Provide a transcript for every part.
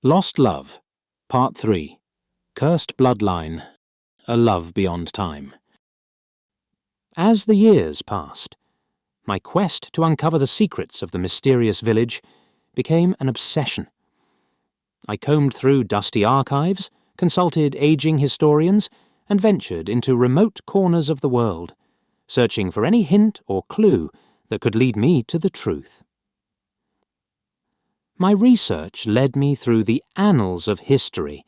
Lost Love, Part 3, Cursed Bloodline, A Love Beyond Time. As the years passed, my quest to uncover the secrets of the mysterious village became an obsession. I combed through dusty archives, consulted aging historians, and ventured into remote corners of the world, searching for any hint or clue that could lead me to the truth. My research led me through the annals of history,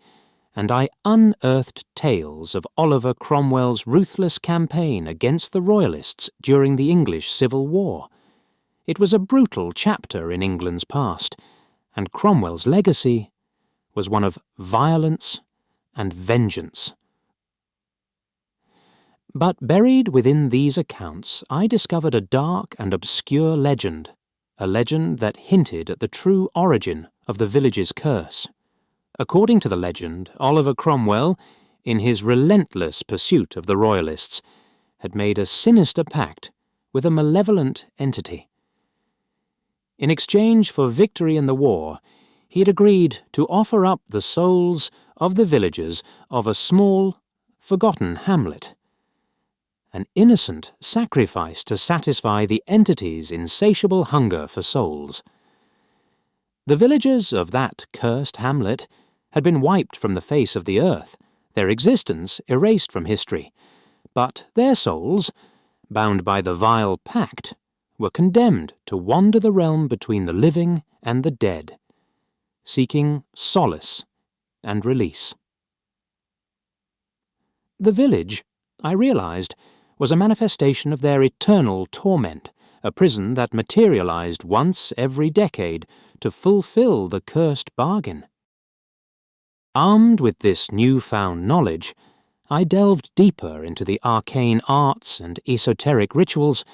and I unearthed tales of Oliver Cromwell's ruthless campaign against the Royalists during the English Civil War. It was a brutal chapter in England's past, and Cromwell's legacy was one of violence and vengeance. But buried within these accounts, I discovered a dark and obscure legend, a legend that hinted at the true origin of the village's curse. According to the legend, Oliver Cromwell, in his relentless pursuit of the Royalists, had made a sinister pact with a malevolent entity. In exchange for victory in the war, he had agreed to offer up the souls of the villagers of a small, forgotten hamlet. An innocent sacrifice to satisfy the entity's insatiable hunger for souls. The villagers of that cursed hamlet had been wiped from the face of the earth, their existence erased from history, but their souls, bound by the vile pact, were condemned to wander the realm between the living and the dead, seeking solace and release. The village, I realized, was a manifestation of their eternal torment, a prison that materialized once every decade to fulfill the cursed bargain. Armed with this newfound knowledge, I delved deeper into the arcane arts and esoteric rituals,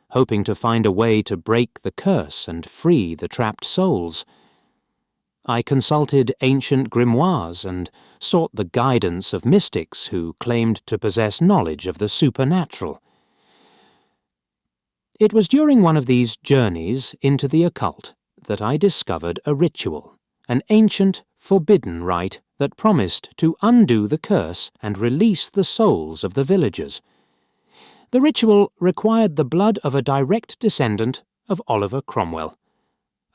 hoping to find a way to break the curse and free the trapped souls. I consulted ancient grimoires and sought the guidance of mystics who claimed to possess knowledge of the supernatural. It was during one of these journeys into the occult that I discovered a ritual, an ancient, forbidden rite that promised to undo the curse and release the souls of the villagers. The ritual required the blood of a direct descendant of Oliver Cromwell,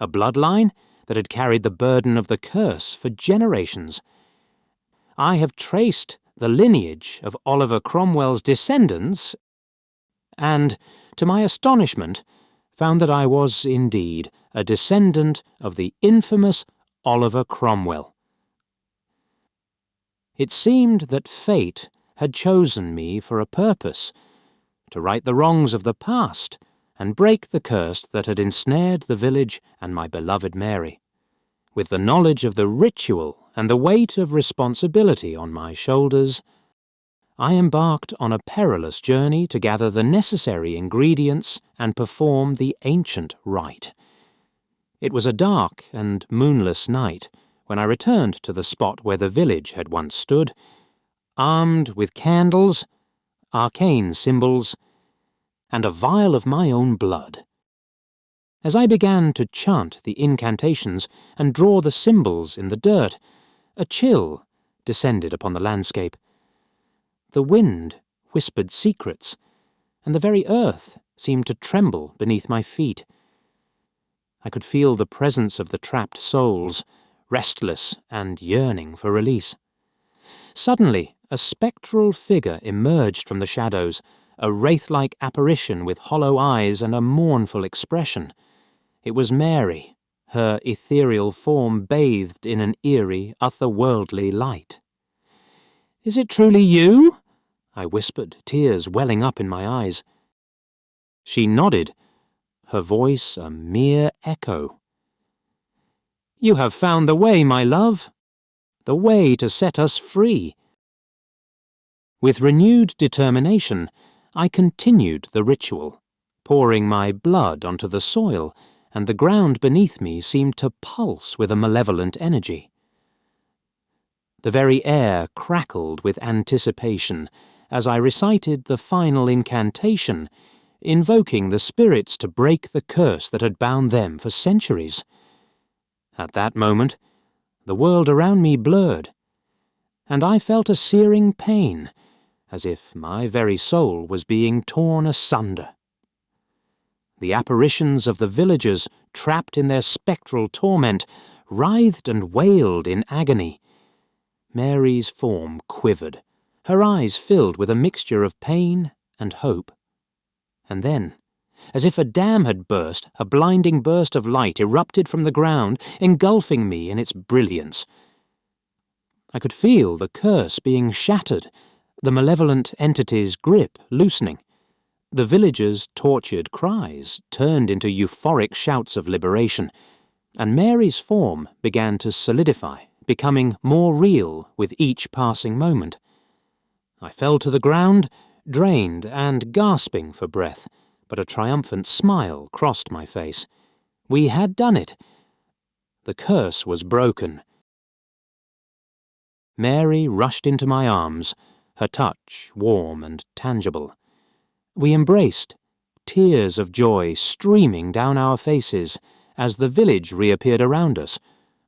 a bloodline that had carried the burden of the curse for generations. I have traced the lineage of Oliver Cromwell's descendants and, to my astonishment, found that I was indeed a descendant of the infamous Oliver Cromwell. It seemed that fate had chosen me for a purpose, to right the wrongs of the past and break the curse that had ensnared the village and my beloved Mary. With the knowledge of the ritual and the weight of responsibility on my shoulders, I embarked on a perilous journey to gather the necessary ingredients and perform the ancient rite. It was a dark and moonless night when I returned to the spot where the village had once stood, armed with candles, arcane symbols, and a vial of my own blood. As I began to chant the incantations and draw the symbols in the dirt, a chill descended upon the landscape. The wind whispered secrets, and the very earth seemed to tremble beneath my feet. I could feel the presence of the trapped souls, restless and yearning for release. Suddenly, a spectral figure emerged from the shadows, a wraith-like apparition with hollow eyes and a mournful expression. It was Mary, her ethereal form bathed in an eerie, otherworldly light. "Is it truly you?" I whispered, tears welling up in my eyes. She nodded, her voice a mere echo. "You have found the way, my love, the way to set us free." With renewed determination, I continued the ritual, pouring my blood onto the soil, and the ground beneath me seemed to pulse with a malevolent energy. The very air crackled with anticipation as I recited the final incantation, invoking the spirits to break the curse that had bound them for centuries. At that moment, the world around me blurred, and I felt a searing pain, as if my very soul was being torn asunder. The apparitions of the villagers, trapped in their spectral torment, writhed and wailed in agony. Mary's form quivered, her eyes filled with a mixture of pain and hope. And then, as if a dam had burst, a blinding burst of light erupted from the ground, engulfing me in its brilliance. I could feel the curse being shattered, the malevolent entity's grip loosening. The villagers' tortured cries turned into euphoric shouts of liberation, and Mary's form began to solidify, becoming more real with each passing moment. I fell to the ground, drained and gasping for breath, but a triumphant smile crossed my face. We had done it. The curse was broken. Mary rushed into my arms, her touch warm and tangible. We embraced, tears of joy streaming down our faces as the village reappeared around us,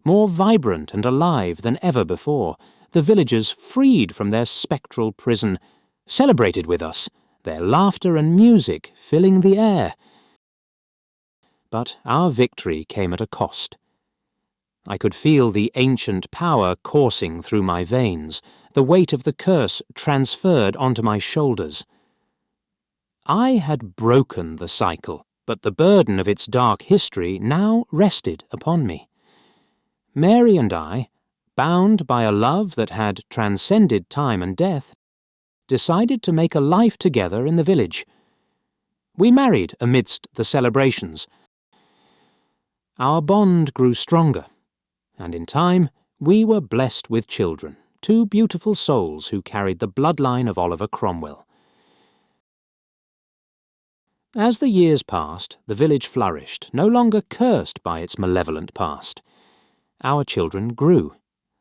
more vibrant and alive than ever before. The villagers, freed from their spectral prison, celebrated with us, their laughter and music filling the air. But our victory came at a cost. I could feel the ancient power coursing through my veins, the weight of the curse transferred onto my shoulders. I had broken the cycle, but the burden of its dark history now rested upon me. Mary and I, bound by a love that had transcended time and death, decided to make a life together in the village. We married amidst the celebrations. Our bond grew stronger, and in time we were blessed with children, two beautiful souls who carried the bloodline of Oliver Cromwell. As the years passed, the village flourished, no longer cursed by its malevolent past. Our children grew,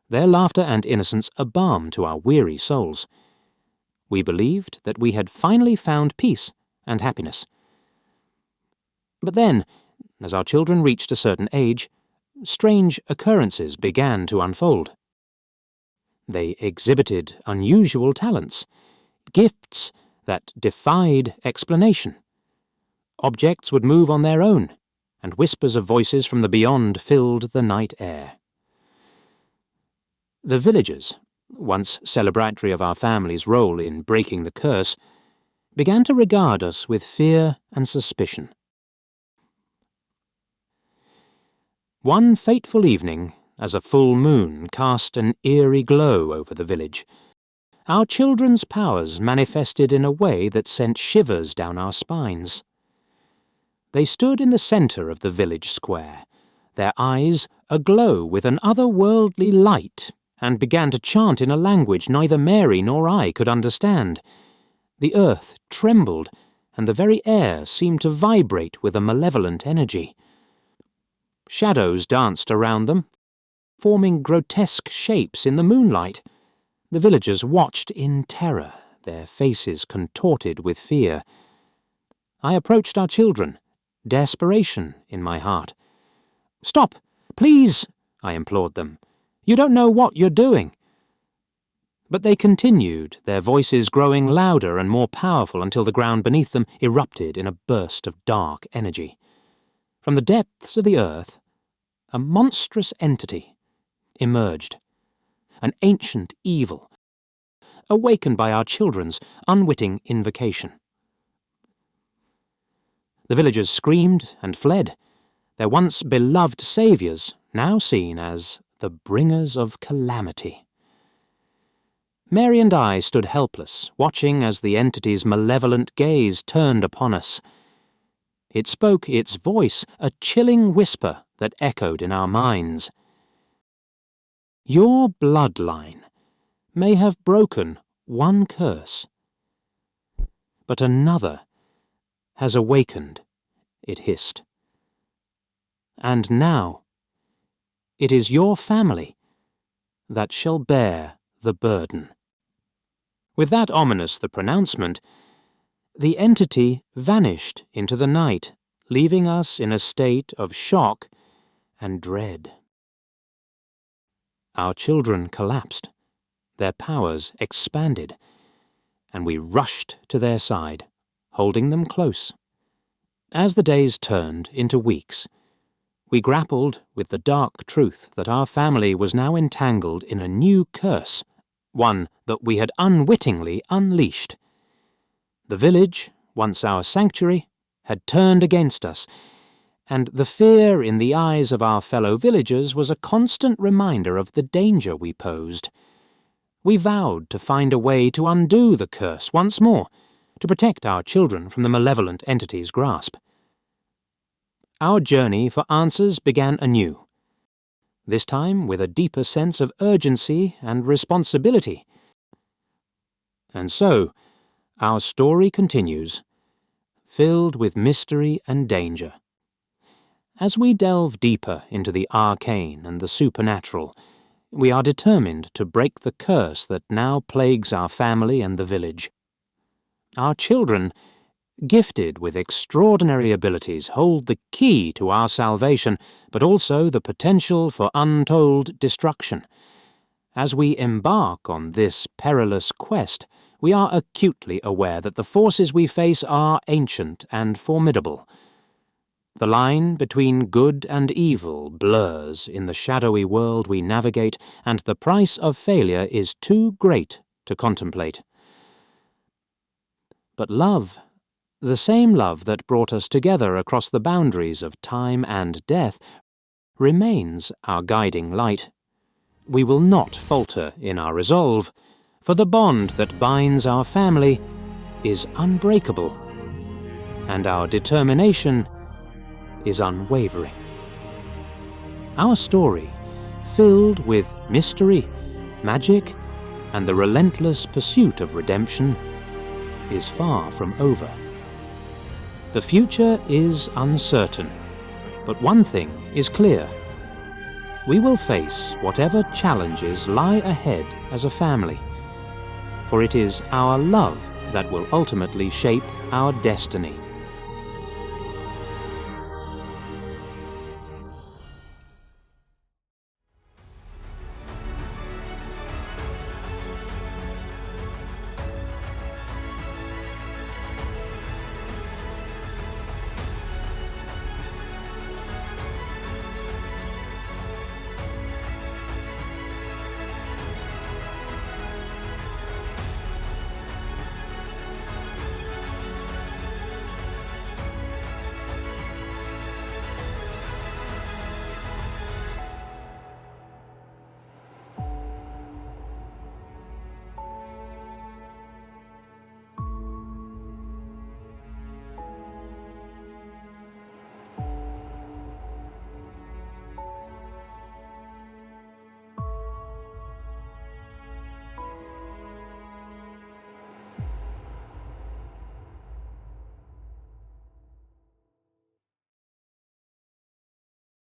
their laughter and innocence a balm to our weary souls. We believed that we had finally found peace and happiness. But then, as our children reached a certain age, strange occurrences began to unfold. They exhibited unusual talents, gifts that defied explanation. Objects would move on their own, and whispers of voices from the beyond filled the night air. The villagers, once celebratory of our family's role in breaking the curse, began to regard us with fear and suspicion. One fateful evening, as a full moon cast an eerie glow over the village, our children's powers manifested in a way that sent shivers down our spines. They stood in the centre of the village square, their eyes aglow with an otherworldly light, and began to chant in a language neither Mary nor I could understand. The earth trembled, and the very air seemed to vibrate with a malevolent energy. Shadows danced around them, forming grotesque shapes in the moonlight. The villagers watched in terror, their faces contorted with fear. I approached our children, desperation in my heart. "Stop, please," I implored them. "You don't know what you're doing." But they continued, their voices growing louder and more powerful until the ground beneath them erupted in a burst of dark energy. From the depths of the earth, a monstrous entity emerged, an ancient evil, awakened by our children's unwitting invocation. The villagers screamed and fled, their once beloved saviours now seen as the bringers of calamity. Mary and I stood helpless, watching as the entity's malevolent gaze turned upon us. It spoke its voice, a chilling whisper that echoed in our minds. "Your bloodline may have broken one curse, but another has awakened," it hissed. "And now it is your family that shall bear the burden." With that ominous the pronouncement, the entity vanished into the night, leaving us in a state of shock and dread. Our children collapsed, their powers expanded, and we rushed to their side, holding them close. As the days turned into weeks, we grappled with the dark truth that our family was now entangled in a new curse, one that we had unwittingly unleashed. The village, once our sanctuary, had turned against us, and the fear in the eyes of our fellow villagers was a constant reminder of the danger we posed. We vowed to find a way to undo the curse once more, to protect our children from the malevolent entity's grasp. Our journey for answers began anew, this time with a deeper sense of urgency and responsibility. And so, our story continues, filled with mystery and danger. As we delve deeper into the arcane and the supernatural, we are determined to break the curse that now plagues our family and the village. Our children, gifted with extraordinary abilities, hold the key to our salvation, but also the potential for untold destruction. As we embark on this perilous quest, we are acutely aware that the forces we face are ancient and formidable. The line between good and evil blurs in the shadowy world we navigate, and the price of failure is too great to contemplate. But love, the same love that brought us together across the boundaries of time and death, remains our guiding light. We will not falter in our resolve, for the bond that binds our family is unbreakable, and our determination is unwavering. Our story, filled with mystery, magic, and the relentless pursuit of redemption, is far from over. The future is uncertain, but one thing is clear. We will face whatever challenges lie ahead as a family, for it is our love that will ultimately shape our destiny.